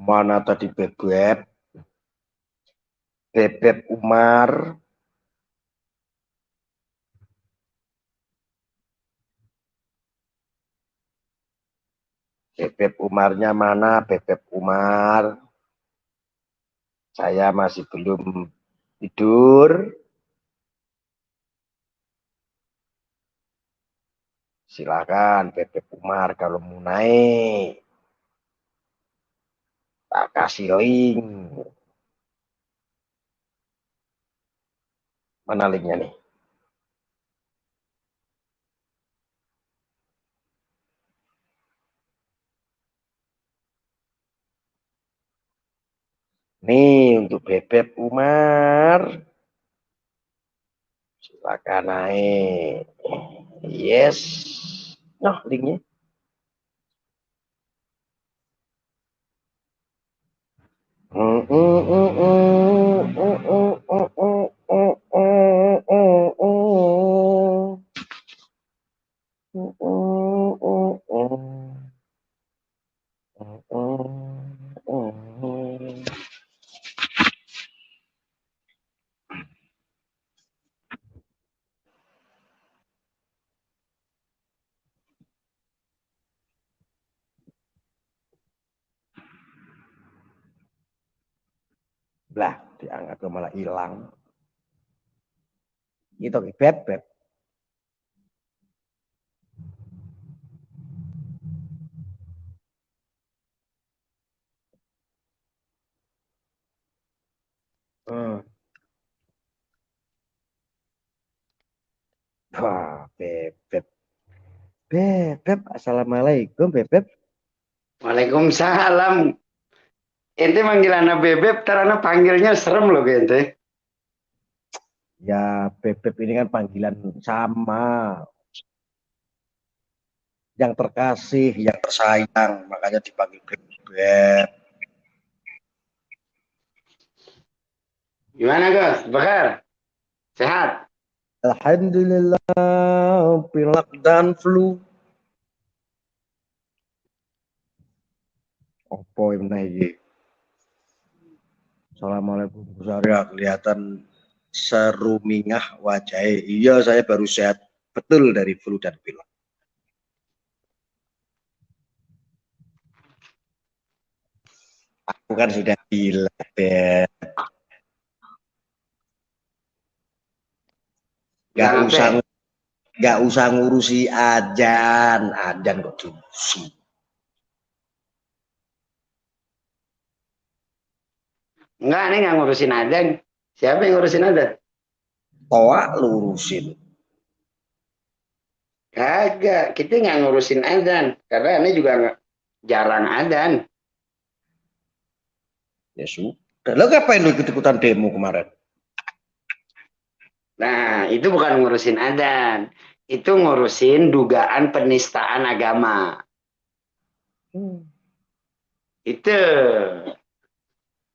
Mana tadi Bebek? Bebek Umar. Bebek Umarnya mana? Bebek Umar. Saya masih belum tidur. Silakan Bebek Umar kalau mau naik. Tak kasih link. Mana linknya nih? Nih untuk Bebek Umar. Silakan naik. Yes. Nah, linknya. Lah, diangkat malah hilang. Itu Bebek. Wah, Bebek. Bebek, assalamualaikum Bebek. Waalaikumsalam. Ente manggil anak bebek, karena panggilnya serem loh ente. Ya, Bebek ini kan panggilan sama. Yang terkasih, yang tersayang, makanya dipanggil Bebek. Gimana Gus? Bakar? Sehat? Alhamdulillah, pilek dan flu. Apa ini? Assalamualaikum Bu Sarya, kelihatan serumingah wajahnya. Iya, saya baru sehat betul dari flu dan pilek. Aku kan sudah bilang, Beb. Gak usah ngurusi ajan kok diurusi. Enggak, nih nggak ngurusin adan. Siapa yang ngurusin adan? Toa lurusin. Kagak, kita nggak ngurusin adan. Karena ini juga jarang adan. Ya sudah. Lo ngapain lu ikut-ikutan demo kemarin? Nah, itu bukan ngurusin adan. Itu ngurusin dugaan penistaan agama. Itu.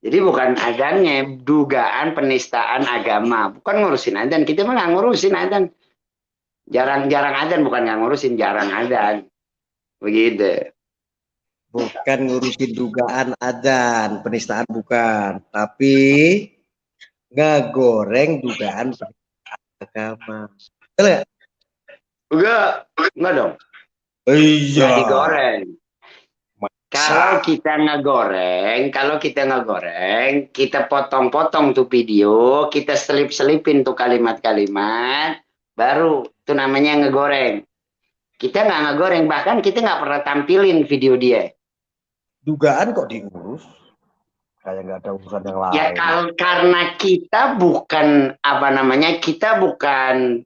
Jadi bukan adannya, dugaan penistaan agama. Bukan ngurusin adan. Kita mah nggak ngurusin adan. Jarang-jarang adan, bukan nggak ngurusin, jarang adan. Begitu. Bukan ngurusin dugaan adan, penistaan bukan. Tapi nggak goreng dugaan penistaan agama. Betul nggak? Enggak dong. Iya. Nggak digoreng. Kalau Masa? kita ngegoreng, kita potong-potong tuh video, kita selip-selipin tuh kalimat-kalimat, baru itu namanya ngegoreng. Kita nggak ngegoreng, bahkan kita nggak pernah tampilin video dia. Dugaan kok diurus? Kayak nggak ada urusan yang Ya lain. karena kita bukan apa namanya, kita bukan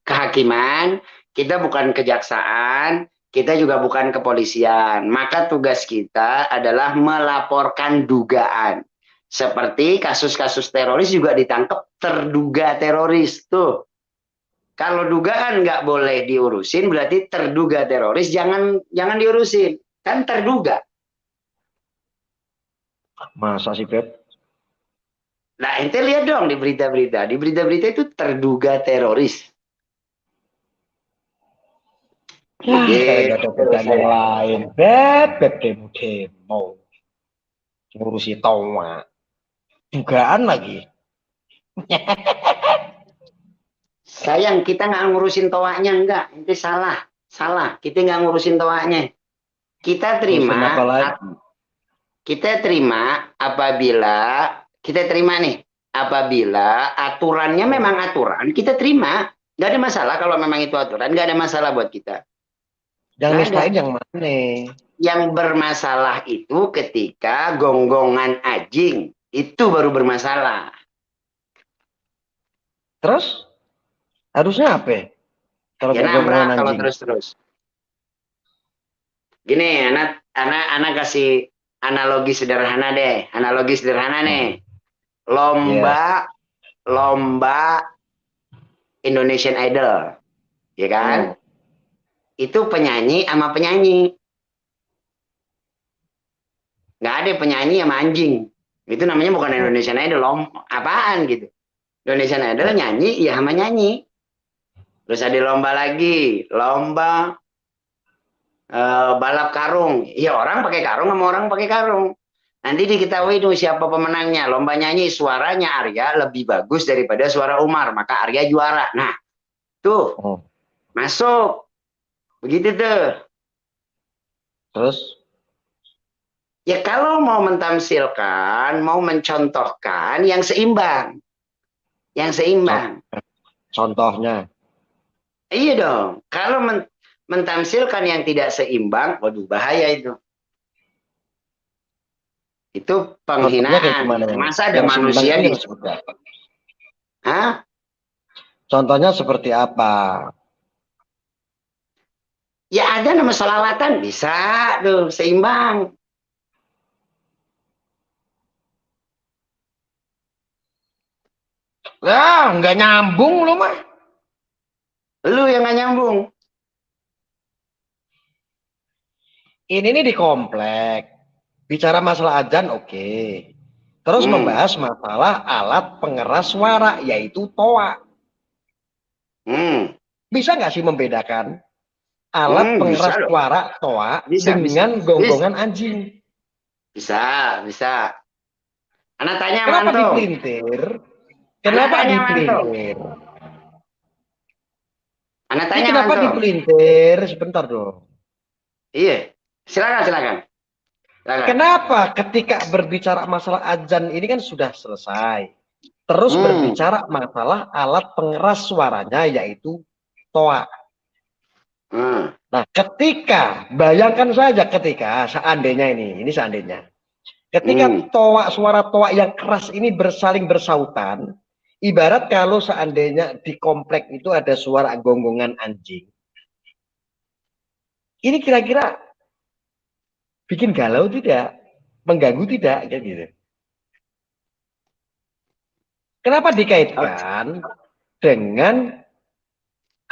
kehakiman, kita bukan kejaksaan, kita juga bukan kepolisian. Maka tugas kita adalah melaporkan dugaan. Seperti kasus-kasus teroris juga ditangkap terduga teroris tuh. Kalau dugaan nggak boleh diurusin, berarti terduga teroris jangan diurusin, kan terduga. Masa sih, Beb? Nah, ente lihat dong di berita-berita. Di berita-berita itu terduga teroris. Ya, kayak Begitu. nggak ada kerjaan yang lain. Beb demo-demo. ngurusi toa. Dugaan lagi. Sayang, kita nggak ngurusin toanya, enggak. Itu salah. Salah. Kita nggak ngurusin toanya. Kita Ngurusin terima, apa lagi? kita terima nih, apabila aturannya memang aturan, kita terima. Nggak ada masalah kalau memang itu aturan, nggak ada masalah buat kita. Yang Nggak ada. nistain yang mana? Yang bermasalah itu ketika gonggongan anjing. Itu baru bermasalah. Terus harusnya apa? Kalau Ya gonggongan nabrak kalau anjing. terus-terus. Gini, anak kasih analogi sederhana deh. Analogi sederhana nih. Ya. Lomba Indonesian Idol. Ya kan? Itu penyanyi sama penyanyi. Nggak ada penyanyi sama anjing. Itu namanya bukan Indonesian Idol. Apaan gitu. Indonesian Idol nyanyi, ya sama nyanyi. Terus ada lomba lagi. Lomba balap karung. Ya orang pakai karung sama orang pakai karung. Nanti diketahui dong siapa pemenangnya. Lomba nyanyi suaranya Arya lebih bagus daripada suara Umar. Maka Arya juara. Nah, tuh. Masuk. Begitu tuh. Terus? Ya kalau mau mentamsilkan, mau mencontohkan yang seimbang. Yang seimbang. Contohnya? Iya dong. Kalau mentamsilkan yang tidak seimbang, waduh bahaya itu. Itu Contohnya kayak penghinaan. gimana? Masa ada Yang seimbang manusia itu di... yang seperti apa? Hah? Contohnya seperti apa? Ya ada nama selawatan. Bisa tuh, seimbang. Lah, nggak nyambung lu mah. Lu yang gak nyambung. Ini nih di komplek. Bicara masalah adzan, oke. Terus membahas masalah alat pengeras suara, yaitu toa. Bisa nggak sih membedakan alat pengeras suara toa dengan gonggongan anjing? Bisa, bisa. Anak tanya Kenapa mantu. dipelintir? Kenapa dipelintir? Anak Ini tanya kenapa mantu. dipelintir? Sebentar dong. Iya, silakan, silakan. Kenapa ketika berbicara masalah adzan ini kan sudah selesai. Terus berbicara masalah alat pengeras suaranya yaitu toa. Nah, ketika bayangkan saja ketika seandainya ini seandainya. Ketika toa suara toa yang keras ini bersaling bersautan, ibarat kalau seandainya di komplek itu ada suara gonggongan anjing. Ini kira-kira bikin galau tidak? Mengganggu tidak? Kayak gitu. Kenapa dikaitkan dengan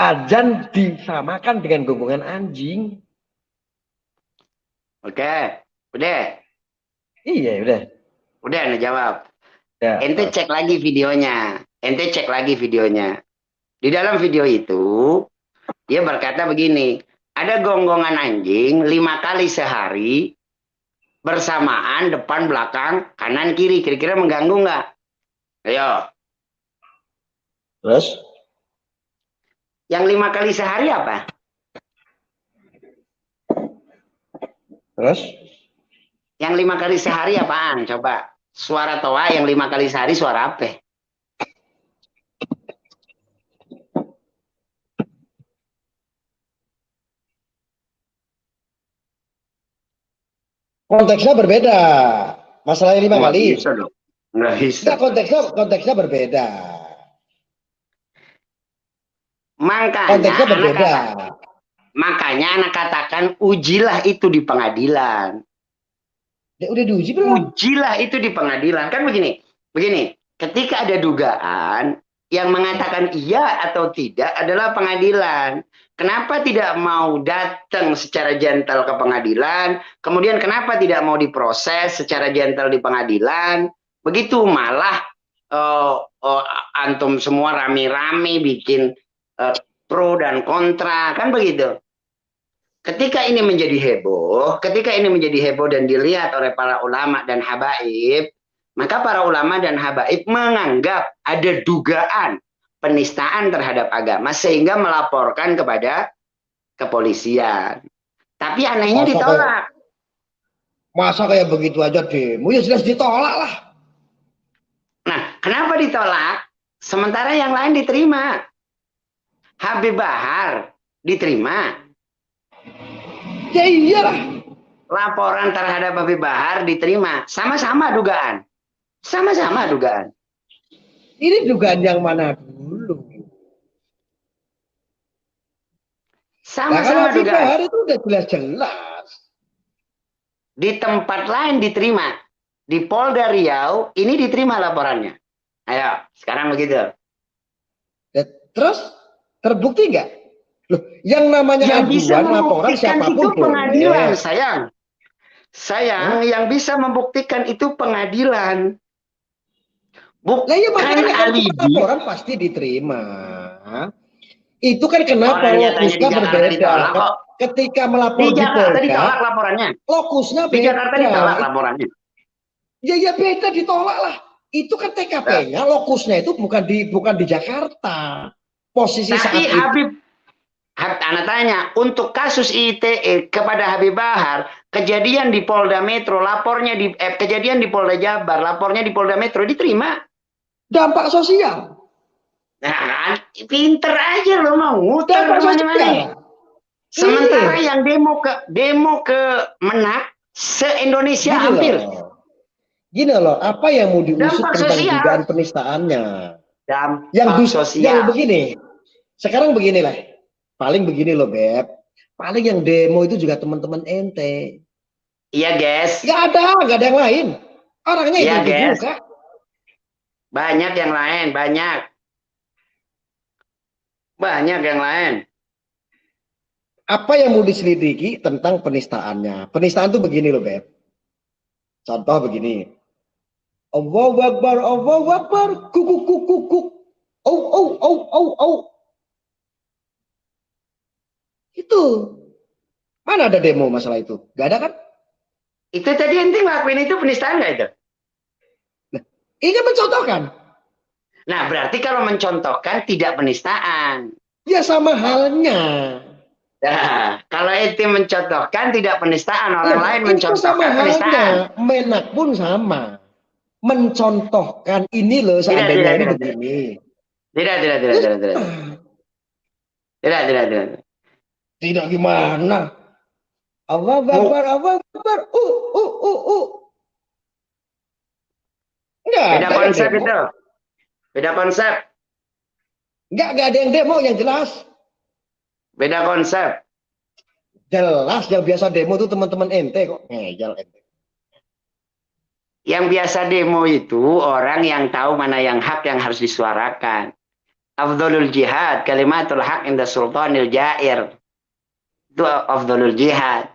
adzan disamakan dengan gonggongan anjing? Oke, udah. Iya, udah. Udah, Anda jawab. Ya, Ente cek lagi videonya. Ente cek lagi videonya. Di dalam video itu, dia berkata begini, ada gonggongan anjing 5 kali sehari, bersamaan depan, belakang, kanan, kiri. Kira-kira mengganggu nggak? Ayo. Terus? Yang 5 kali sehari apa? Terus? Yang 5 kali sehari apaan? Coba. Suara toa yang 5 kali sehari suara apa? Konteksnya berbeda. Masalahnya 5 kali. Bisa dong. Nggak bisa. Konteksnya berbeda. Makanya anak katakan ujilah itu di pengadilan. Ya, udah diuji belum? Ujilah itu di pengadilan. Kan begini. Ketika ada dugaan yang mengatakan iya atau tidak adalah pengadilan. Kenapa tidak mau datang secara gentle ke pengadilan? Kemudian kenapa tidak mau diproses secara gentle di pengadilan? Begitu malah antum semua rame-rame bikin pro dan kontra, kan begitu. ketika ini menjadi heboh dan dilihat oleh para ulama dan habaib, maka para ulama dan habaib menganggap ada dugaan penistaan terhadap agama sehingga melaporkan kepada kepolisian. Tapi anehnya ditolak. Masa kayak begitu aja demo? Ya jelas ditolak lah. Nah, kenapa ditolak? Sementara yang lain diterima. Habib Bahar diterima. Ya iyalah. Laporan terhadap Habib Bahar diterima. Sama-sama dugaan. Sama-sama dugaan. Ini dugaan yang mana dulu? Sama-sama dugaan. Bahar itu udah jelas-jelas. Di tempat lain diterima. Di Polda Riau ini diterima laporannya. Ayo, sekarang begitu. Ya, terus terbukti nggak? Loh, yang namanya yang bisa laporan siapapun itu pengadilan, boleh. Sayang, yang bisa membuktikan itu pengadilan. Bukan ya, alibi. Laporan pasti diterima. Itu kan kenapa lokusnya berbeda. Ketika melapor di Polda, ditolak laporannya. Lokusnya beda. Di Jakarta ditolak laporannya. Ya beda, ditolak lah. Itu kan TKP-nya, lokusnya itu bukan di Jakarta. Posisi tapi saat Habib, anak tanya, untuk kasus ITE kepada Habib Bahar, kejadian di Polda Metro, lapornya kejadian di Polda Jabar, lapornya di Polda Metro diterima. Dampak sosial. Nah, pinter aja lo mau ngutar kemana-mana. Sementara yang demo ke Menak se-Indonesia hampir. Gini loh, apa yang mau diusut tentang dugaan penistaannya? Yang begini. Sekarang beginilah. Paling begini loh, Beb. Paling yang demo itu juga teman-teman ente. Iya, guys. Gak ada yang lain. Orangnya iya, itu juga. Banyak yang lain, banyak yang lain. Apa yang mau diselidiki tentang penistaannya? Penistaan tuh begini loh, Beb. Contoh begini. Allahu Akbar, Allahu Akbar, kukuk kukuk kuk. Oh. Itu. Mana ada demo masalah itu? Gak ada kan? Itu tadi ente ngelakuin itu penistaan nggak itu? Nah, ini mencontohkan. Nah, berarti kalau mencontohkan tidak penistaan. Ya sama halnya. Nah, kalau ente mencontohkan tidak penistaan, orang lain mencontohkan penistaan. Menak pun sama. Mencontohkan ini loh seandainya ini begini. Tidak. Tidak gimana? Allah Akbar, Allah Akbar. Beda konsep itu. Beda konsep. Enggak ada yang demo yang jelas. Beda konsep. Jelas yang biasa demo itu teman-teman ente kok. Ngejal ente. Yang biasa demo itu orang yang tahu mana yang hak yang harus disuarakan. Afdhalul jihad, kalimatul haq inda sultanil jair. Itu afdhalul jihad.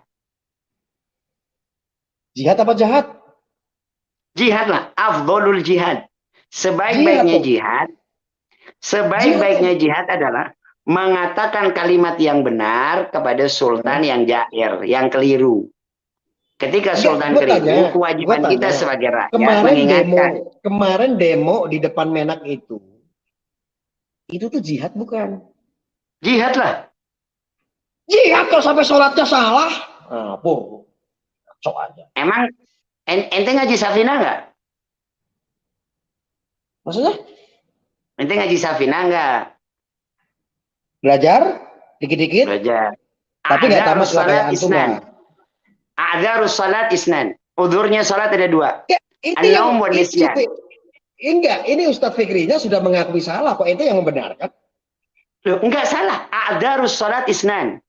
Jihad apa jahat? Jihad lah, afdhalul jihad. Sebaik-baiknya jihad adalah mengatakan kalimat yang benar kepada sultan yang jair, yang keliru. Ketika sultan keliru, kewajiban kita sebagai rakyat mengingatkan. Kemarin demo di depan Menak itu tuh jihad bukan? Jihad lah. Jihad kalau sampai sholatnya salah. Cok aja. Emang ente ngaji Safina nggak? Maksudnya? Ente ngaji Safina nggak? Belajar dikit-dikit. Belajar. Tapi nggak tamat kayak antum lah. Adzarus salat isnan. Udhurnya salat ada dua. Ya, An-naum wa nisyan. Enggak, ini Ustadz Fikrinya sudah mengakui salah kok, itu yang membenarkan. Loh, enggak salah. Adzarus salat isnan.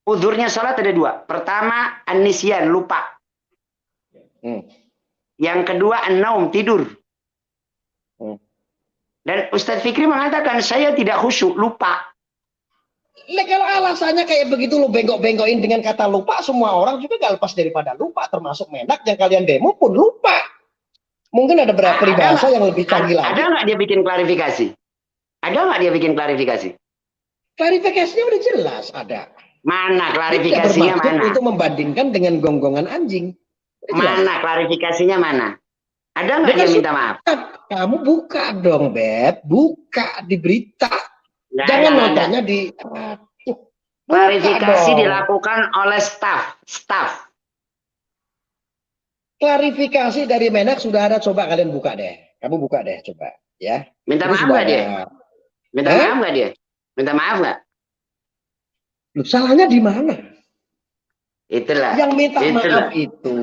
Udhurnya salat ada dua. Pertama, an-nisyan, lupa. Yang kedua, an-naum, tidur. Dan Ustadz Fikri mengatakan, saya tidak khusyuk, lupa. Nah, kalau alasannya kayak begitu lo bengkok-bengkokin dengan kata lupa, semua orang juga gak lepas daripada lupa, termasuk Menak yang kalian demo pun lupa. Mungkin ada beberapa peribahasa yang lebih canggih lagi. Ada nggak dia bikin klarifikasi? Klarifikasinya udah jelas ada. Mana Tidak klarifikasinya bermaksud mana? untuk membandingkan dengan gonggongan anjing. Udah jelas. Mana klarifikasinya mana? Ada nggak dia minta maaf? Kamu buka dong, Beb. Buka di berita. Jangan nontonnya di... Klarifikasi dilakukan oleh staf. Klarifikasi dari Menak sudah ada, coba kalian buka deh. Kamu buka deh, coba. Ya. Minta maaf nggak dia? Minta maaf nggak dia? Minta maaf nggak? Loh, salahnya di mana? Itulah. Yang minta maaf itu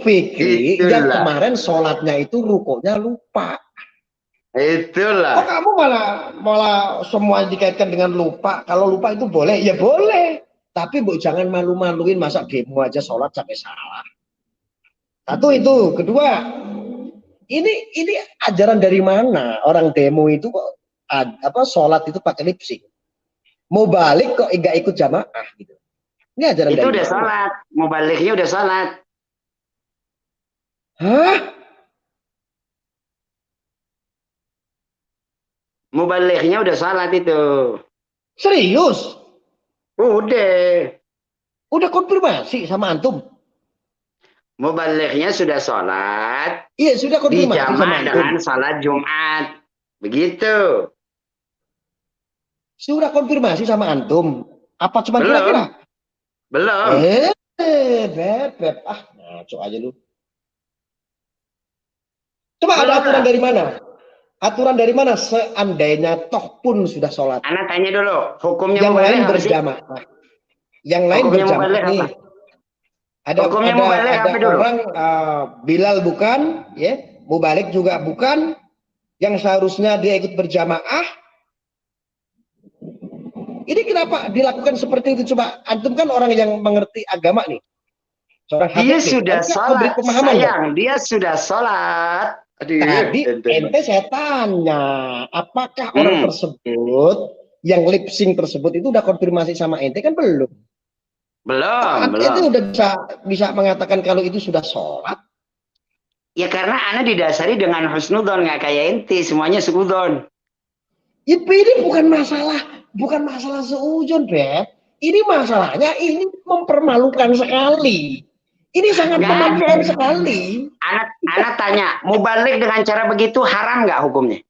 Fikri, yang kemarin sholatnya itu rukonya lupa. Itulah. Oh, kamu malah semua dikaitkan dengan lupa. Kalau lupa itu boleh, ya boleh. Tapi bu, jangan malu-maluin, masa demo aja sholat sampai salah. Satu itu. Kedua, ini ajaran dari mana? Orang demo itu kok sholat itu pakai lip sync. Mau balik kok nggak ikut jamaah gitu. Ini ajaran itu dari udah mana? Sholat. Mau baliknya udah sholat. Hah? Mau baliknya udah sholat itu. Serius? Udah. Udah konfirmasi sama antum? Mubaliknya sudah sholat. Iya, sudah konfirmasi dijamah sama antum dengan sholat Jumat. Begitu. Sudah konfirmasi sama antum? Apa cuma kira-kira? Belum. Beb. Ngaco aja lu. Coba ada aturan dari mana? Aturan dari mana seandainya toh pun sudah sholat? Anak tanya dulu, hukumnya yang lain berjamaah. Yang lain berjamaah nih. Ada orang Bilal bukan, ya, Mubalik juga bukan, yang seharusnya dia ikut berjamaah. Ini kenapa dilakukan seperti itu? Coba antum kan orang yang mengerti agama nih. Dia sudah sholat, sayang, dia sudah sholat. Tadi ente saya tanya, apakah orang tersebut yang lip sync tersebut itu udah konfirmasi sama ente? Kan belum. Belum. Ente udah bisa mengatakan kalau itu sudah sholat? Ya karena Anda didasari dengan husnudon, nggak kayak ente, semuanya seudon. Ya, ini bukan masalah seujun, Beb. Ini masalahnya ini mempermalukan sekali. Ini sangat memalukan sekali. Anak tanya, mau balik dengan cara begitu haram nggak hukumnya?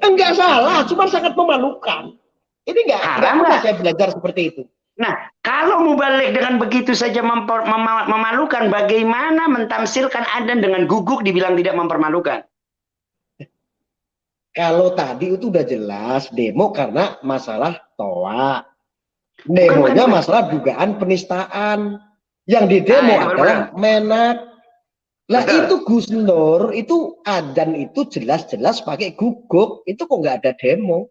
Enggak salah, cuma sangat memalukan. Ini enggak haram nggak saya belajar seperti itu. Nah, kalau mau balik dengan begitu saja memalukan, bagaimana mentamsilkan adzan dengan guguk dibilang tidak mempermalukan? Kalau tadi itu udah jelas demo karena masalah toa. Demonya masalah dugaan penistaan. Yang didemo adalah Menak. Lah itu Gus Nur, itu adzan itu jelas-jelas pakai guguk. Itu kok nggak ada demo.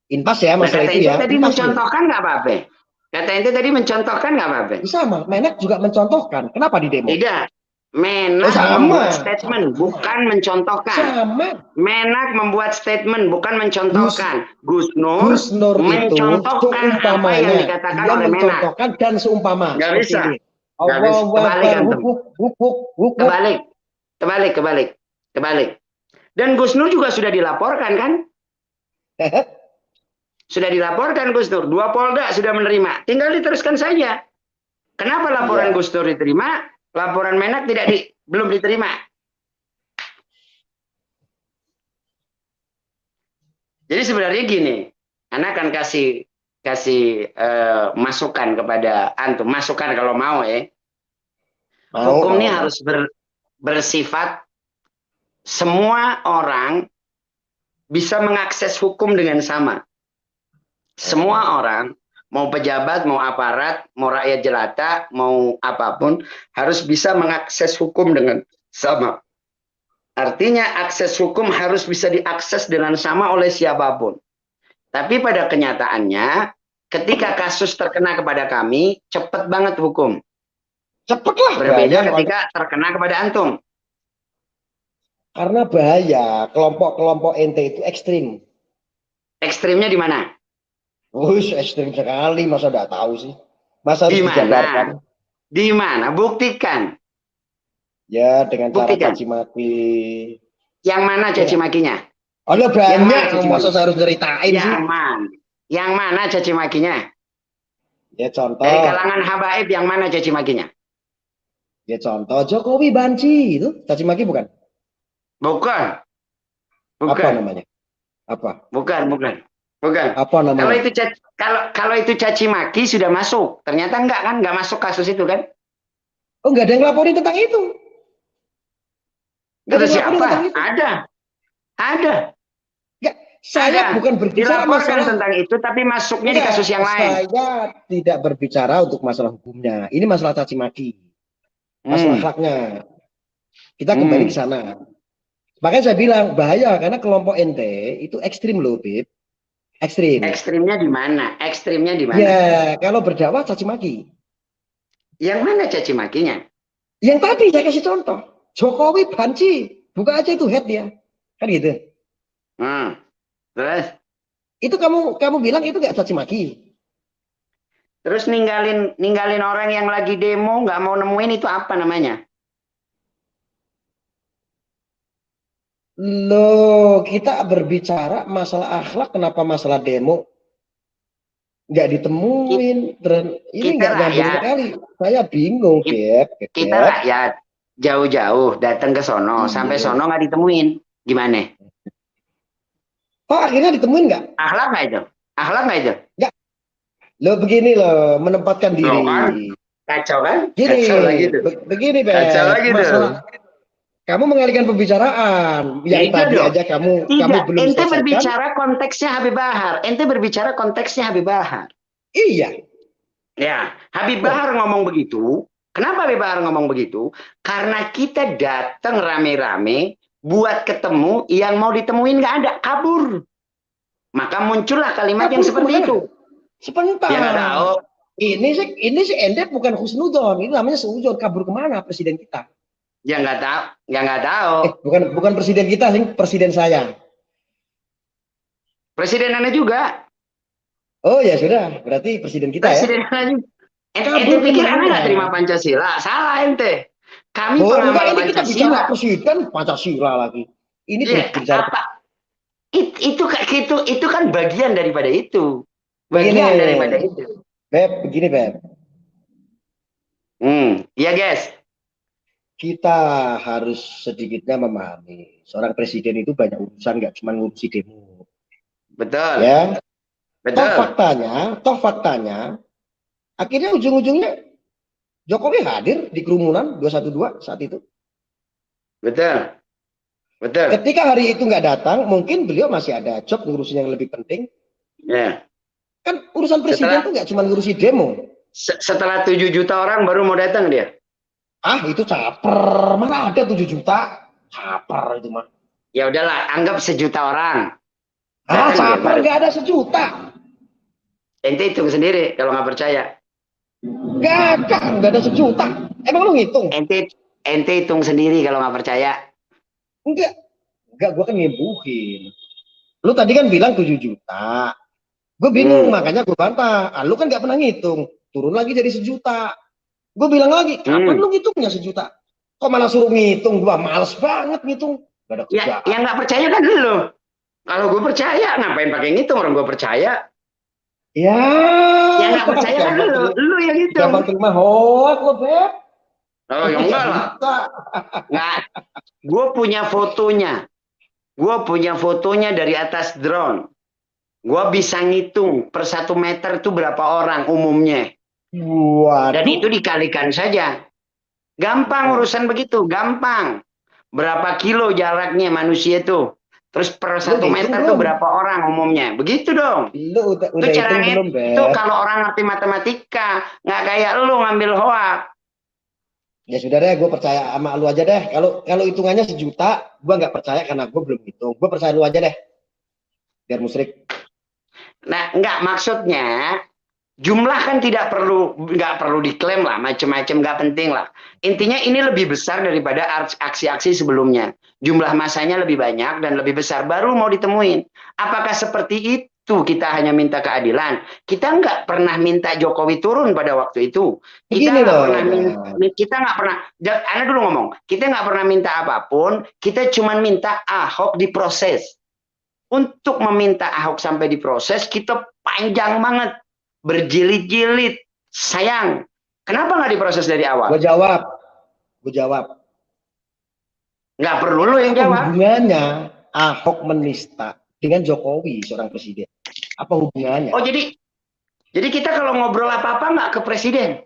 Inpas ya masalah itu ya. Tadi mencontohkan nggak apa-apa? Kata ente tadi mencontohkan nggak apa-apa? Sama, Menak juga mencontohkan. Kenapa di demo? Tidak. Menak membuat statement, bukan mencontohkan. Sama. Menak membuat statement, bukan mencontohkan. Gus Nur mencontohkan apa yang dikatakan oleh Menak. Mencontohkan dan seumpama. Nggak bisa. Kebalik. Dan Gus Nur juga sudah dilaporkan kan? Sudah dilaporkan Gus Nur, 2 Polda sudah menerima. Tinggal diteruskan saja. Kenapa laporan Gus Nur diterima, laporan Menak belum diterima? Jadi sebenarnya gini, Anak akan kasih masukan kepada antum, masukan kalau mau ya. Hukum ini harus bersifat semua orang bisa mengakses hukum dengan sama. Semua orang, mau pejabat, mau aparat, mau rakyat jelata, mau apapun, harus bisa mengakses hukum dengan sama. Artinya akses hukum harus bisa diakses dengan sama oleh siapapun. Tapi pada kenyataannya, ketika kasus terkena kepada kami, cepat banget hukum. Cepatlah. Berbeda ketika terkena kepada antum. Karena bahaya, kelompok-kelompok ente itu ekstrim. Ekstrimnya di mana? Ekstrim sekali, masa tidak tahu sih? Masa harus dijabarkan? Di mana? Buktikan. Ya, dengan cara caci maki. Yang mana caci makinya? Banyak, masa saya harus ceritain sih? Yang mana caci makinya? Ya contoh. Dari kalangan habaib yang mana caci makinya? Ya contoh Jokowi banci itu caci maki bukan? Bukan, Apa bukan, namanya? Apa? bukan. Apa Kalau namanya? itu kalau itu caci maki sudah masuk. Ternyata enggak kan? Enggak masuk kasus itu kan? Oh, nggak ada yang laporin tentang itu. Nggak ada Kata yang laporin siapa? tentang itu. Ada, Nggak, saya ada. bukan berbicara Dilaporkan masalah. tentang itu, tapi masuknya di kasus yang Enggak, lain. saya tidak berbicara untuk masalah hukumnya. Ini masalah caci maki, masalah Hmm, akhlaknya. Kita kembali ke hmm. sana. Makanya saya bilang bahaya karena kelompok ente itu ekstrim loh, Bib. Ekstrim. Ekstrimnya di mana? Ekstrimnya di mana? Ya, kalau berdakwah caci maki. Yang mana caci makinya? Yang tadi saya kasih contoh. Jokowi banci. Buka aja itu head dia. Kan gitu. Hmm. Terus, Itu kamu bilang itu nggak caci maki. terus ninggalin orang yang lagi demo nggak mau nemuin itu apa namanya? Loh, kita berbicara masalah akhlak, kenapa masalah demo nggak Kita, ditemuin? Dan ini kita nggak nyambung rakyat, sekali. Saya bingung, kita, Beb. kita Beb. rakyat jauh-jauh datang ke sono, sampai Iya. sono nggak ditemuin. Gimana? Oh, akhirnya ditemuin nggak? Akhlak nggak itu? Akhlak nggak itu? Nggak. Loh, begini loh, menempatkan Loh diri. kan? Kacau kan? Gini, Kacau lagi tuh. begini, Kacau Beb. lagi tuh. Masalah kamu mengalihkan pembicaraan. Yang Itu tadi dong. aja kamu Tidak, belum ente selesaikan. berbicara konteksnya Habib Bahar. Ente berbicara konteksnya Habib Bahar. Iya. Ya, Habib Loh, Bahar ngomong begitu. Kenapa Habib Bahar ngomong begitu? Karena kita datang rame-rame buat ketemu, yang mau ditemuin nggak ada, kabur. Maka muncullah kalimat yang kabur seperti kemana? itu. Sebentar. Ya nggak tahu. Ini sih ente bukan husnudon. Ini namanya seuzon. Kabur kemana presiden kita? Ya nggak tahu. Ya nggak tahu. Bukan presiden kita, sih presiden saya. Presiden Anda juga. Oh ya sudah, berarti presiden kita ya. Presiden Anda juga. Ente Kabur pikir Anda kemana? nggak terima Pancasila? Salah ente. Kami Oh enggak, pengamal ini kita bicara Pancasila. presiden Pancasila lagi. Ini Ya, berbicara apa? Itu kan bagian daripada itu. begini, Bagian daripada itu. Begini Beb. Ya guys. Kita harus sedikitnya memahami seorang presiden itu banyak urusan, nggak cuma ngurusi demo. Betul. Ya, Betul. toh faktanya, akhirnya ujung-ujungnya Jokowi hadir di kerumunan 212 saat itu. Betul. Betul. Ketika hari itu nggak datang, mungkin beliau masih ada job ngurusin yang lebih penting. Ya. Kan urusan presiden itu nggak cuma ngurusi demo. Setelah 7 juta orang baru mau datang dia. Ah, itu caper. Mana ada 7 juta? Caper itu mah. Ya udahlah, anggap 1 juta orang. Ah, Datang dia caper baru. nggak ada 1 juta. Ente hitung sendiri kalau nggak percaya. Nggak ada 1 juta. Emang lu ngitung? Ente hitung sendiri kalau nggak percaya. Enggak, gua kan nyembuhin. Lu tadi kan bilang 7 juta. Gue bingung, makanya gue bantah. Ah, lu kan nggak pernah ngitung. Turun lagi jadi 1 juta. Gue bilang lagi, kapan lu ngitungnya 1 juta? Kok malah suruh ngitung? Gue males banget ngitung. Gak ada kerjaan. Yang nggak percaya kan lu. Kalau gue percaya, ngapain pakai ngitung orang gue percaya? Ya. Yang nggak percaya kan lu yang hitung. Gampang terima hoak lo, Beb. Oh, ya enggak lah. Nggak. Gue punya fotonya. Dari atas drone. Gue bisa ngitung per 1 meter itu berapa orang umumnya. Waduh. Dan itu dikalikan saja. Gampang urusan begitu, gampang. Berapa kilo jaraknya manusia itu? Terus per 1 meter itu berapa orang umumnya? Begitu dong. Lu udah itu cara belum, Beb? Itu kalau orang ngerti matematika, nggak kayak lu ngambil hoak. Ya sudah deh, gue percaya sama lu aja deh. Kalau hitungannya 1 juta, gue nggak percaya karena gue belum hitung. Gue percaya lu aja deh. Biar musyrik. Nah, nggak, maksudnya jumlah kan nggak perlu diklaim lah, macam-macam, nggak penting lah. Intinya ini lebih besar daripada aksi-aksi sebelumnya. Jumlah masanya lebih banyak dan lebih besar, baru mau ditemuin. Apakah seperti itu kita hanya minta keadilan? Kita nggak pernah minta Jokowi turun pada waktu itu. Kita nggak pernah. Anda dulu ngomong, kita nggak pernah minta apapun. Kita cuma minta Ahok diproses. untuk meminta Ahok sampai diproses kita panjang banget, berjilid-jilid. Sayang, kenapa nggak diproses dari awal? Gue jawab. Nggak perlu lu yang Apa jawab. hubungannya Ahok menista dengan Jokowi seorang presiden? Apa hubungannya? Oh jadi kita kalau ngobrol apa-apa nggak ke presiden.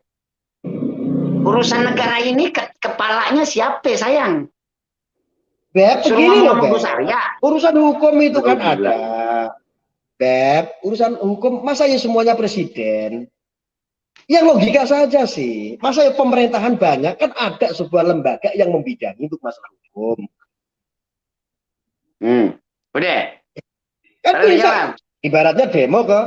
Urusan negara ini kepalanya siapa sayang? Beb, Suruh begini loh, ngomong sama Beb. Gus Arya. Urusan hukum itu kan Gila. ada. Beb, urusan hukum masa ya semuanya presiden? Ya logika saja sih. Masa ya pemerintahan banyak kan ada sebuah lembaga yang membidangi untuk masalah hukum. Udah. Kan Lalu bisa. jawab. Ibaratnya demo ke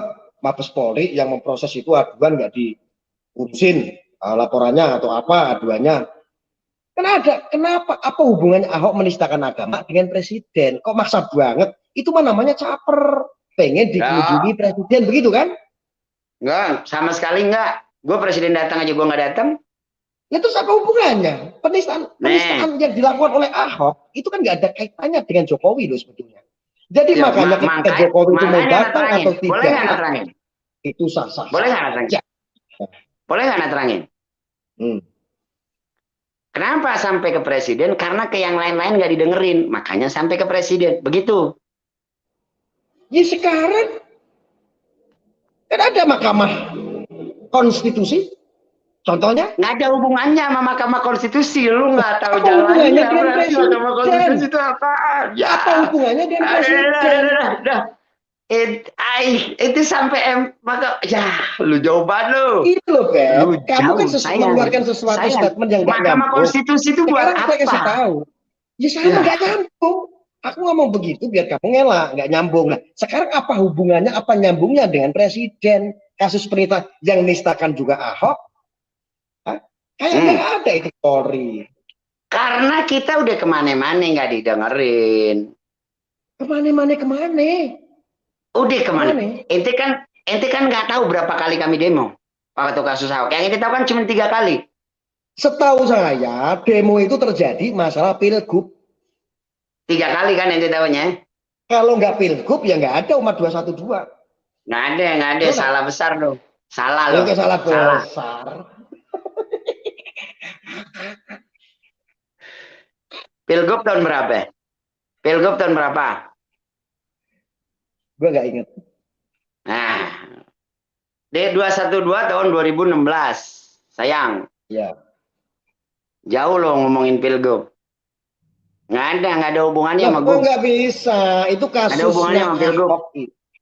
Mabes Polri yang memproses itu aduan nggak diurusin laporannya atau apa aduannya. Kan ada. Kenapa? Apa hubungannya Ahok menistakan agama dengan presiden? Kok maksa banget? Itu mah namanya caper. Pengen dikunjungi presiden, begitu kan? Enggak, sama sekali enggak. Gue presiden datang aja gue nggak datang. Ya terus apa hubungannya? Penistaan yang dilakukan oleh Ahok itu kan nggak ada kaitannya dengan Jokowi loh sebetulnya. Jadi Ya, makanya ketika Jokowi itu mau datang atau tidak, boleh nggak terangin? Itu sah-sah. Boleh nggak terangin? Ya. Boleh nggak terangin? Kenapa sampai ke presiden? Karena ke yang lain-lain nggak didengerin, makanya sampai ke presiden. Begitu. Ya sekarang kan ada Mahkamah Konstitusi, contohnya. Nggak ada hubungannya sama Mahkamah Konstitusi. Lu nggak tahu jalannya. Mahkamah Konstitusi itu apa? Ya. Apa hubungannya dengan presiden? Itu sampai maka ya lu jawaban lu. Itu loh, Beb. Kamu kan mengeluarkan sesuatu statement yang nggak nyambung. Mahkamah Konstitusi itu buat apa? Saya kasih tahu. Ya sama nggak nyambung. Aku ngomong begitu biar kamu ngelak, nggak nyambung. Nah, sekarang apa hubungannya, apa nyambungnya dengan presiden? Kasus penista yang nistakan juga Ahok? Kayaknya ada itu Polri. Karena kita udah kemana-mana nggak didengerin. Kemana? Udah kemana? Ente kan nggak tahu berapa kali kami demo waktu kasus Ahok. Yang ente tahu kan cuma 3 kali. Setahu saya demo itu terjadi masalah pilgub. 3 kali kan ente tahunya. Kalau nggak pilgub ya nggak ada umat 212. Nggak ada. Salah besar loh. Salah loh. Salah besar. Pilgub tahun berapa? Gue nggak inget. Nah, D212 tahun 2016. Sayang. Ya. Jauh loh ngomongin pilgub. Nggak ada hubungannya sama gue. Nggak bisa. Itu kasusnya Ahok.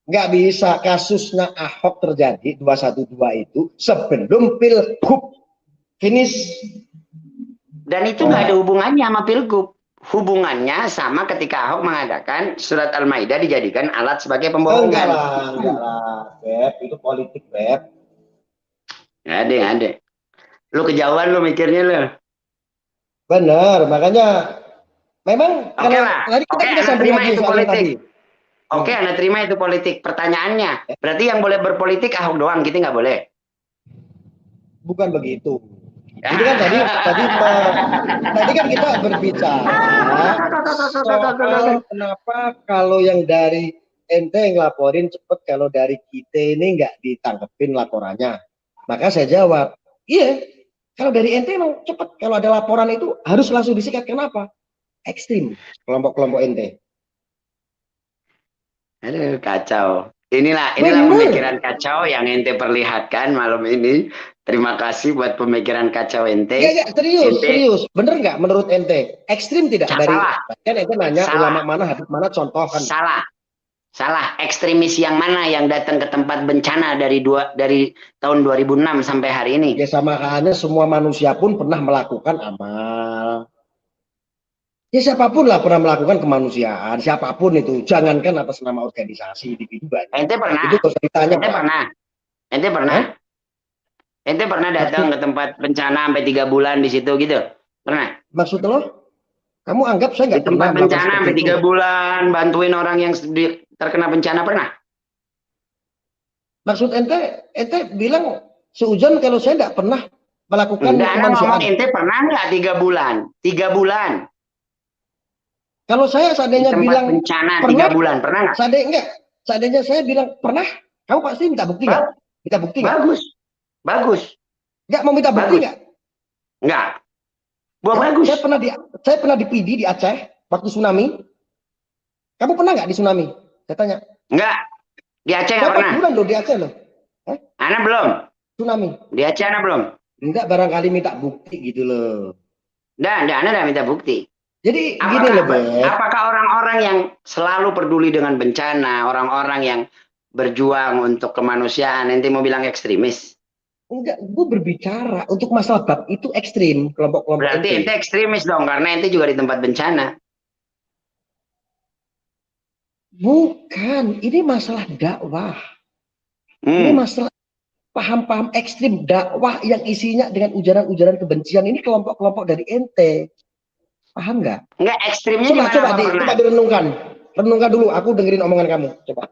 Nggak bisa. Kasusnya Ahok terjadi 212 itu sebelum pilgub. Finish. Dan itu nggak ada hubungannya sama pilgub. Hubungannya sama ketika Ahok mengadakan surat Al-Maidah dijadikan alat sebagai pembohongan. Enggak lah, Beb. Itu politik, Beb. Nggak ada. Lu kejauhan lu mikirnya lu. Benar, makanya memang Oke lah. tadi kita sambung lagi itu soal tadi. Oke, Anda terima itu politik. Pertanyaannya, berarti yang boleh berpolitik Ahok doang, kita nggak boleh? Bukan begitu. Jadi kan tadi kan kita berbicara soal kenapa kalau yang dari ente yang laporin cepet, kalau dari kita ini nggak ditangkepin laporannya. Maka saya jawab, iya, kalau dari ente emang cepet, kalau ada laporan itu harus langsung disikat. Kenapa? Ekstrim kelompok-kelompok ente. Aduh, kacau. Inilah pemikiran kacau yang ente perlihatkan malam ini. Terima kasih buat pemikiran kacau ente. Ya, serius. Bener nggak menurut ente? Ekstrim tidak? Salah. Kan ente nanya ulama mana, hadis mana, contoh kan? Salah. Ekstremis yang mana yang datang ke tempat bencana dari tahun 2006 sampai hari ini? Ya sama halnya semua manusia pun pernah melakukan amal. Ya siapapun lah pernah melakukan kemanusiaan, siapapun itu, jangankan atas nama organisasi, individu banyak. Ente pernah? Itu ceritanya. Ente pernah? Ente pernah datang ke tempat bencana sampai 3 bulan di situ gitu? Pernah? Maksud lo? Kamu anggap saya nggak pernah tempat bencana sampai 3 bulan bantuin orang yang terkena bencana, pernah? Maksud ente bilang seujon kalau saya nggak pernah melakukan kemanusiaan. Ente pernah nggak 3 bulan? 3 bulan. Kalau saya Di seandainya tempat bilang bencana 3 pernah, bulan, pernah nggak? seandainya saya bilang pernah, kamu pasti minta bukti nggak? Ba- Minta bukti nggak? Bagus, bagus, Nggak mau minta bukti bagus. nggak? Enggak, gua Ya, bagus. saya pernah di PD di Aceh waktu tsunami. Kamu pernah nggak di tsunami? Saya tanya. Enggak, di Aceh nggak Berapa pernah. bulan loh di Aceh loh? Eh, Ana belum. tsunami. Di Aceh Ana belum. Enggak barangkali minta bukti gitu loh. Enggak, Ana udah minta bukti. Jadi gini Apakah loh, Beb. apakah orang-orang yang selalu peduli dengan bencana, orang-orang yang berjuang untuk kemanusiaan, nanti mau bilang ekstremis? Enggak, gue berbicara untuk masalah bab itu ekstrim, kelompok-kelompok Berarti ente. ente ekstremis dong, karena ente juga di tempat bencana. Bukan, ini masalah dakwah. Ini masalah paham-paham ekstrim dakwah yang isinya dengan ujaran-ujaran kebencian. Ini kelompok-kelompok dari ente. Paham nggak? Enggak, ekstrimnya di mana, apa pernah? Coba direnungkan. Renungkan dulu, aku dengerin omongan kamu. Coba.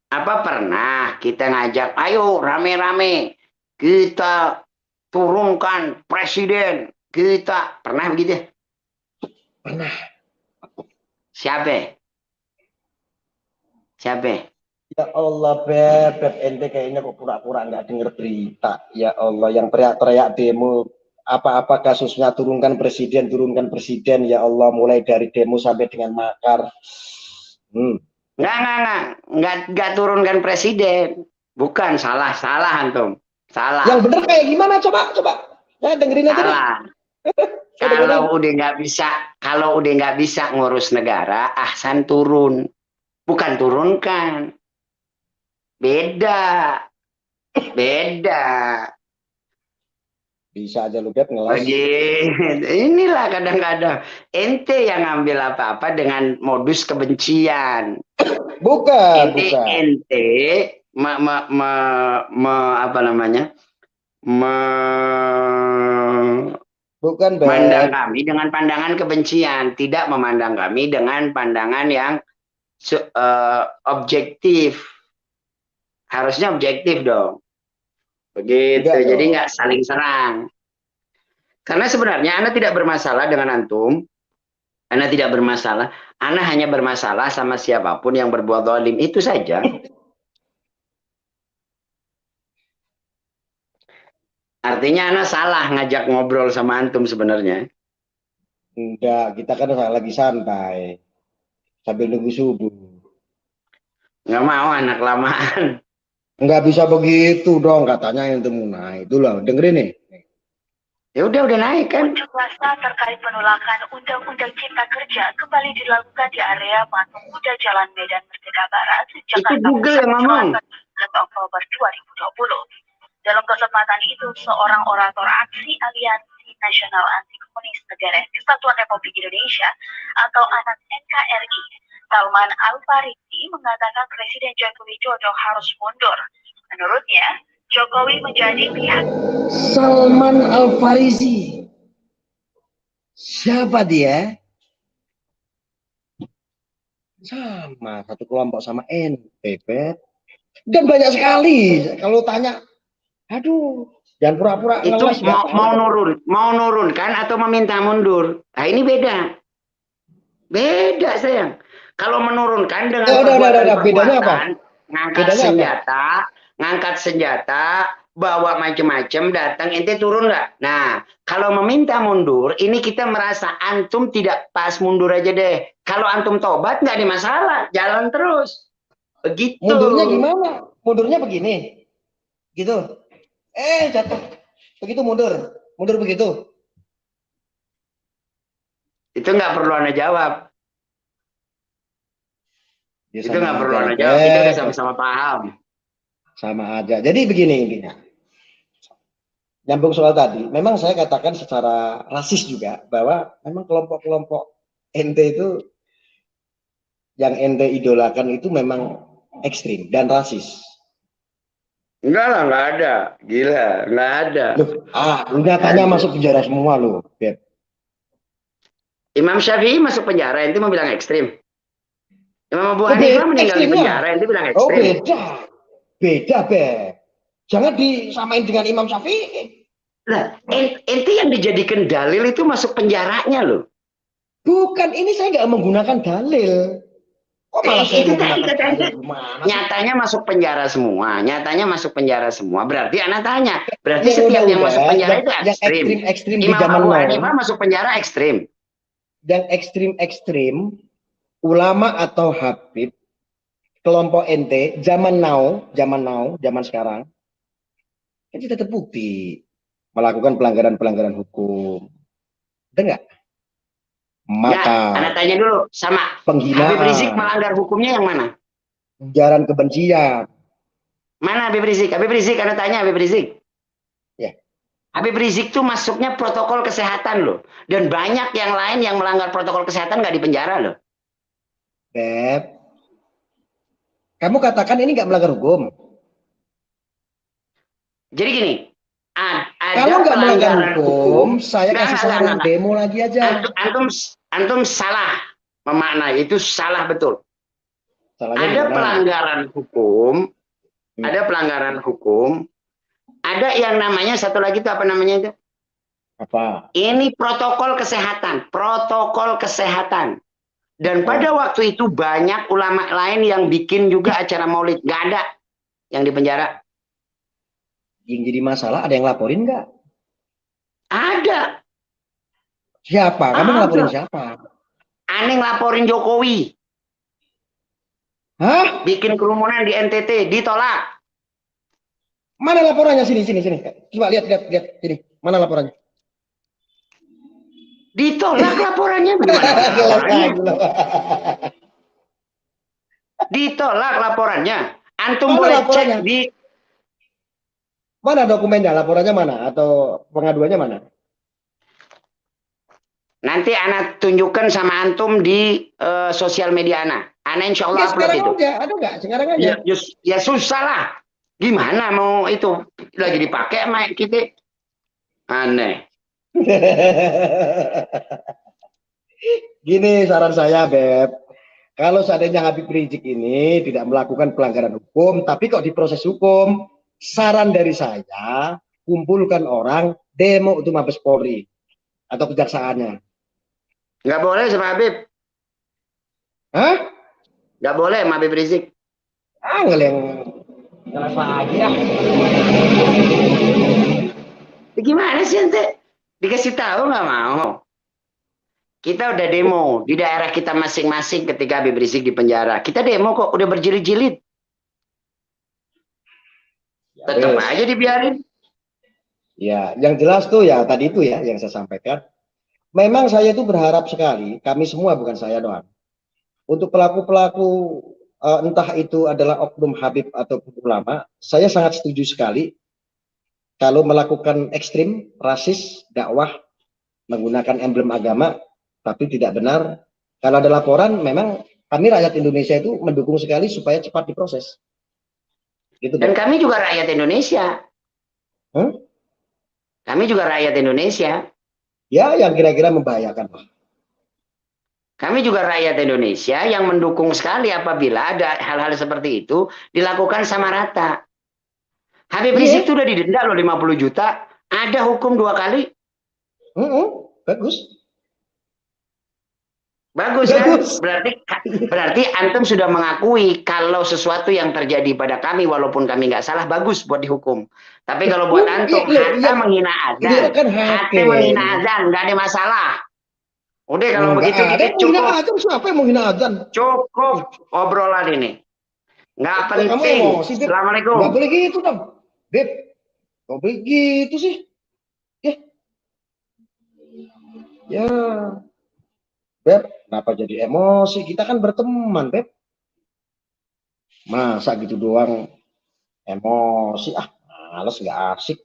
Apa pernah kita ngajak, ayo rame-rame kita turunkan presiden kita, pernah begitu? Pernah. Siapa? Ya Allah, Beb ente kayaknya kok pura-pura nggak denger berita. Ya Allah, yang teriak-teriak demo apa-apa kasusnya turunkan presiden. Ya Allah, mulai dari demo sampai dengan makar. Enggak turunkan presiden. Bukan, salah antum. Salah. Yang bener kayak gimana? Coba. Ya dengerin aja deh. Salah. Kalau udah nggak bisa ngurus negara, ahsan turun. Bukan turunkan. Beda. Bisa aja lu Beb ngeles. Inilah kadang-kadang ente yang ngambil apa-apa dengan modus kebencian. Bukan. Ente apa namanya? Bukan, Memandang Beb. kami dengan pandangan kebencian, tidak memandang kami dengan pandangan yang objektif. Harusnya objektif dong. Begitu. Enggak Jadi dong. nggak saling serang. Karena sebenarnya Anda tidak bermasalah dengan antum. Anda tidak bermasalah. Anda hanya bermasalah sama siapapun yang berbuat zalim. Itu saja. Artinya Anda salah ngajak ngobrol sama antum sebenarnya. Enggak, kita kan lagi santai. Sambil nunggu subuh. Nggak mau anak lamaan. Enggak bisa begitu dong katanya yang temu. Nah, itulah dengerin nih. Ya udah naik kan. Unjuk rasa terkait penolakan Undang-Undang Cipta Kerja kembali dilakukan di area Patung Kuda Jalan Medan Merdeka Barat sejak Itu Google yang ngomong. 9 Oktober 2020. Dalam kesempatan itu, seorang orator aksi Aliansi Nasional Anti Komunis Negara Kesatuan Republik Indonesia atau ANAK NKRI, Salman Al-Farisi mengatakan Presiden Joko Widodo harus mundur. Menurutnya, Jokowi menjadi pihak. Salman Al-Farisi. Siapa dia? Sama satu kelompok sama ente, Beb. Dan banyak sekali. Kalau tanya, aduh, jangan pura-pura Itu ngeles. mau nurunkan atau meminta mundur. Nah ini beda. Beda sayang. Kalau menurunkan dengan bedanya apa? ngangkat senjata, bawa macam-macam, datang, ente turun nggak? Nah, kalau meminta mundur, ini kita merasa antum tidak pas, mundur aja deh. Kalau antum tobat nggak ada masalah, jalan terus. Begitu. Mundurnya gimana? Mundurnya begini, gitu. Jatuh. Begitu mundur begitu. Itu nggak perlu Anda jawab. Ya, itu nggak perlu Anda jawab. Kita udah sama-sama paham. Sama aja. Jadi begini intinya. Nyambung soal tadi, memang saya katakan secara rasis juga bahwa memang kelompok-kelompok ente itu yang ente idolakan itu memang ekstrim dan rasis. Enggak lah, nggak ada. Gila, nggak ada. Nyatanya masuk penjara semua loh, Beb. Imam Syafi'i masuk penjara, ente mau bilang ekstrim. Imam Abu Hanifah meninggal di penjara, ente bilang ekstrim. Beda, Beb. Jangan disamain dengan Imam Syafi'i. Nah, ente yang dijadikan dalil itu masuk penjaranya loh. Bukan, ini saya nggak menggunakan dalil. Kok malah saya Itu tadi menggunakan katanya. dalil? Gimana sih? Nyatanya masuk penjara semua. Nyatanya masuk penjara semua. Berarti anak tanya. Berarti Yang setiap yang masuk udah-udah, penjara itu yang ekstrim. ekstrim-ekstrim di Imam zaman Abu now, Hanifah masuk penjara ekstrim. yang ekstrim-ekstrim, ulama atau habib, kelompok ente, zaman sekarang, itu tetap bukti melakukan pelanggaran-pelanggaran hukum. Betul nggak? Ya, Maka anak tanya dulu sama Habib Rizik penghinaan, melanggar hukumnya yang mana? ujaran kebencian, Mana Habib Rizik? Habib Rizik, anak tanya Habib Rizik. ya, Habib Rizik tuh masuknya protokol kesehatan loh. Dan banyak yang lain yang melanggar protokol kesehatan nggak dipenjara loh. Beb. Kamu katakan ini nggak melanggar hukum. Jadi gini, Kalau ada nggak melanggar pelanggaran hukum, hukum. saya kasih saran Enggak. demo lagi aja. Antum salah memaknai itu salah betul. Salahnya di Ada mana? pelanggaran hukum, Hmm. ada pelanggaran hukum, ada yang namanya satu lagi itu apa namanya itu? Apa? Ini protokol kesehatan, protokol kesehatan. Dan pada waktu itu banyak ulama lain yang bikin juga acara maulid. Nggak ada yang di penjara. Yang jadi masalah ada yang laporin nggak? Ada. Siapa? Kamu ngelaporin Ada. siapa? Aneh laporin Jokowi. Hah? Bikin kerumunan di NTT. Ditolak. Mana laporannya? Sini. Coba lihat sini. Mana laporannya? Ditolak laporannya. Gimana laporannya? Ditolak laporannya. Antum Mana boleh laporannya? cek di... Mana dokumennya? Laporannya mana? Atau pengaduannya mana? Nanti anak tunjukkan sama antum di sosial media anak. Anak insya Ya Allah upload sekarang itu. aja, ada nggak? Sekarang aja. Ya susah lah. Gimana mau itu lagi dipakai sama kita? Aneh. Gini saran saya, Beb. Kalau seandainya Habib Rizik ini tidak melakukan pelanggaran hukum, tapi kok diproses hukum, saran dari saya, kumpulkan orang demo untuk Mabes Polri atau kejaksaannya. Nggak boleh sama Habib. Hah? Nggak boleh sama Habib Rizik. Ah, yang jelas lagi ya. Gimana sih ente? Dikasih tahu nggak mau. Kita udah demo di daerah kita masing-masing ketika Habib Rizik di penjara. Kita demo kok, udah berjilid-jilid. Tetap aja dibiarin. Ya, yang jelas tuh ya tadi itu ya yang saya sampaikan. Memang saya itu berharap sekali, kami semua bukan saya doang. Untuk pelaku-pelaku entah itu adalah oknum Habib atau ulama, saya sangat setuju sekali kalau melakukan ekstrim, rasis, dakwah, menggunakan emblem agama, tapi tidak benar. Kalau ada laporan, memang kami rakyat Indonesia itu mendukung sekali supaya cepat diproses. Gitu, Dan Beb. kami juga rakyat Indonesia. Kami juga rakyat Indonesia. Ya, yang kira-kira membahayakan. Kami juga rakyat Indonesia yang mendukung sekali apabila ada hal-hal seperti itu dilakukan sama rata. Habib Rizik itu udah didenda loh 50 juta. Ada hukum 2 kali. Bagus. Bagus kan? Berarti antum sudah mengakui kalau sesuatu yang terjadi pada kami walaupun kami nggak salah bagus buat dihukum. Tapi kalau buat antum Hatta menghina azan, kan Hatta menghina azan nggak ada masalah. Udah kalau begitu kita cukup. Azan, siapa yang menghina azan? Cukup obrolan ini. Nggak penting. Kamu emosi, Beb. Assalamualaikum. Nggak boleh gitu dong, Beb. Nggak boleh gitu sih. Ya, Beb, kenapa jadi emosi? Kita kan berteman, Beb. Masa gitu doang emosi? Ah, males, nggak asik.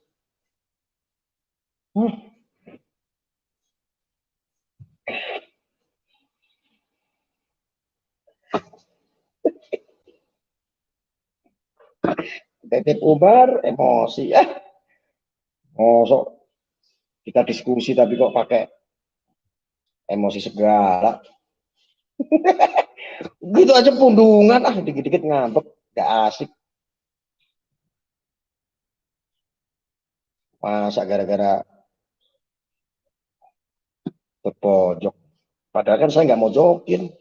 Tetep ubar, emosi. Mosok kita diskusi tapi kok pakai emosi segala. Gitu aja pundungan, dikit-dikit ngambek, gak asik. Masa gara-gara terpojok. Padahal kan saya nggak mau jokin.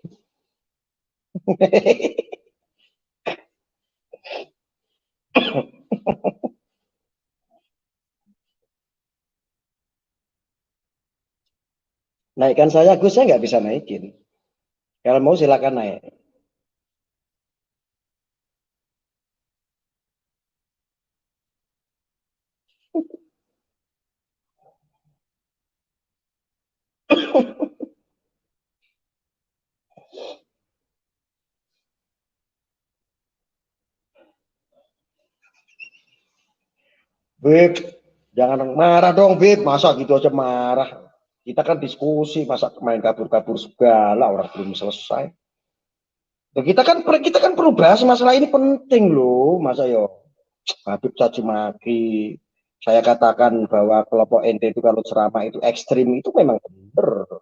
Naikkan saya, Gus, saya nggak bisa naikin. Kalau mau silakan naik. Beb, jangan marah dong, Beb. Masa gitu aja marah? Kita kan diskusi, masa main kabur-kabur segala, orang belum selesai. Loh, kita kan perlu bahas masalah ini, penting loh, masa yo Habib caci maki. Saya katakan bahwa kelompok ente itu kalau ceramah itu ekstrim, itu memang benar.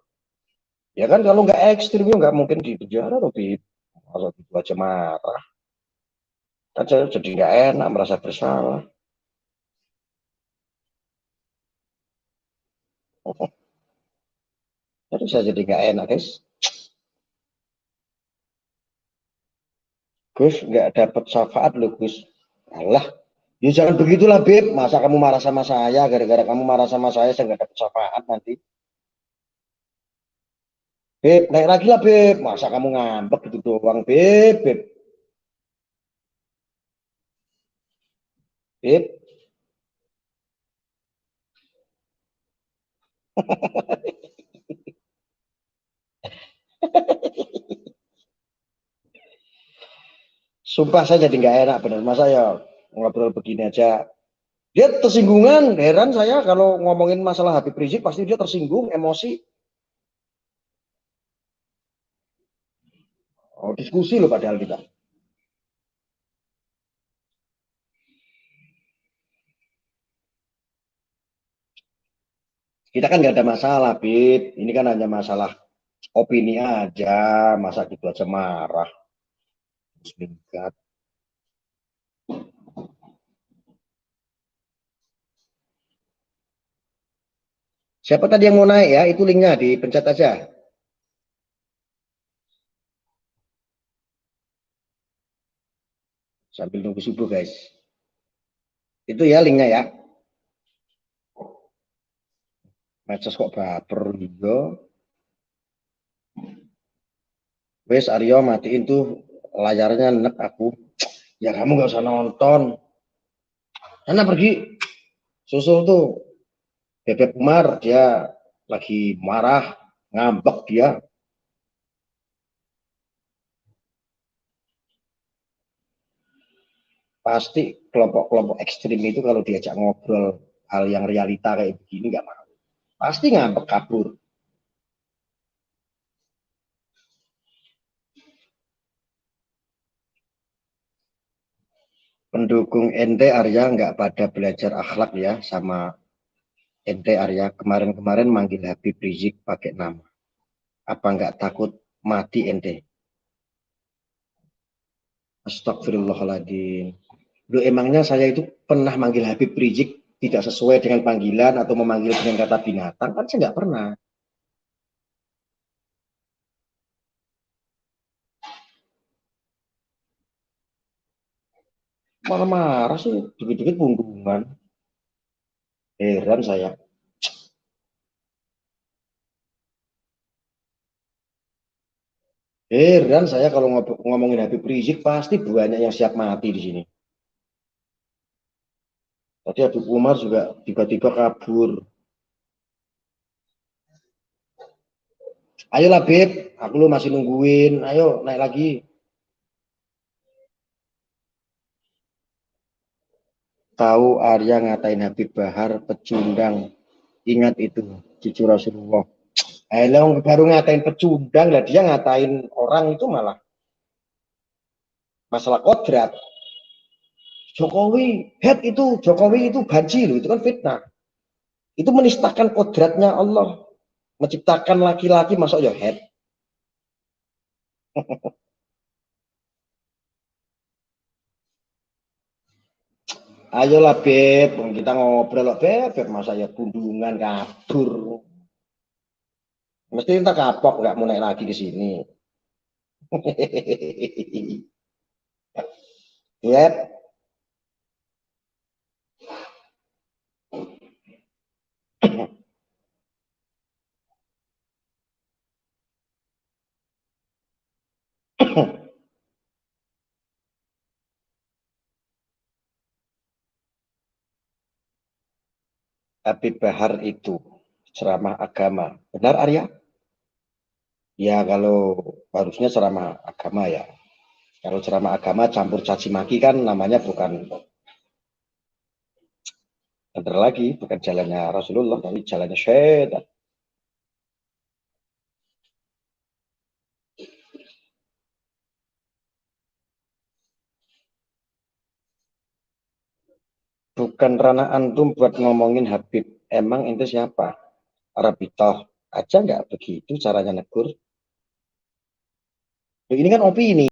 Ya kan, kalau nggak ekstrim ya nggak mungkin di penjara loh, Bib. Masa gitu aja marah. Kan saya jadi nggak enak, merasa bersalah. Jadi saya jadi nggak enak, guys. Gus, nggak dapat syafaat loh, Gus. Allah, ya jangan begitulah, Beb. Masa kamu marah sama saya, gara-gara kamu marah sama saya nggak dapat syafaat nanti. Beb, naik lagi lah, Beb. Masa kamu ngambek gitu doang, Beb, Beb. Beb, sumpah saya jadi nggak enak, bener. Masa ya ngobrol begini aja. Dia tersinggungan, heran saya kalau ngomongin masalah Habib Rizik, pasti dia tersinggung, emosi. Oh, diskusi loh padahal kita. Kita kan nggak ada masalah, Bib. Ini kan hanya masalah opini aja, masa gitu aja marah. Minggat. Siapa tadi yang mau naik ya? Itu linknya dipencet aja. Sambil nunggu subuh, guys. Itu ya linknya ya. Medsos kok baper gitu. Wes Aryo matiin tuh layarnya, nek aku. Ya kamu nggak usah nonton. Sana pergi. Susul tuh Bebek Umar, dia lagi marah, ngambek dia. Pasti kelompok-kelompok ekstrim itu kalau diajak ngobrol hal yang realita kayak begini nggak mau. Pasti ngambek kabur. Pendukung ente Arya nggak pada belajar akhlak ya sama ente Arya. Kemarin-kemarin manggil Habib Rizik pakai nama. Apa nggak takut mati ente? Astagfirullahaladzim. Lu emangnya saya itu pernah manggil Habib Rizik tidak sesuai dengan panggilan atau memanggil dengan kata binatang? Kan saya nggak pernah. Malah marah sih, dikit-dikit punggungan. Heran saya. Heran saya kalau ngomongin Habib Rizik pasti banyak yang siap mati di sini. Tadi Habib Umar juga tiba-tiba kabur. Ayolah Beb, aku lu masih nungguin. Ayo naik lagi. Tahu Arya ngatain Habib Bahar pecundang. Ingat itu, cucu Rasulullah. Baru ngatain pecundang lah, dia ngatain orang itu malah masalah kodrat. Jokowi, head itu, Jokowi itu banci loh, itu kan fitnah. Itu menistakan kodratnya Allah. Menciptakan laki-laki masuk ya head. Ayolah Beb, kita ngobrol loh Beb, masa ya tundungan kabur. Mesti entah kapok nggak mau naik lagi ke sini. Yep. Habib Bahar itu ceramah agama. Benar Arya? Ya kalau harusnya ceramah agama ya. Kalau ceramah agama campur caci maki kan namanya bukan benar lagi, bukan jalannya Rasulullah, tapi jalannya syaitan. Bukan ranah antum buat ngomongin Habib. Emang ente siapa? Arabitoh aja nggak begitu caranya negur. Ini kan opini.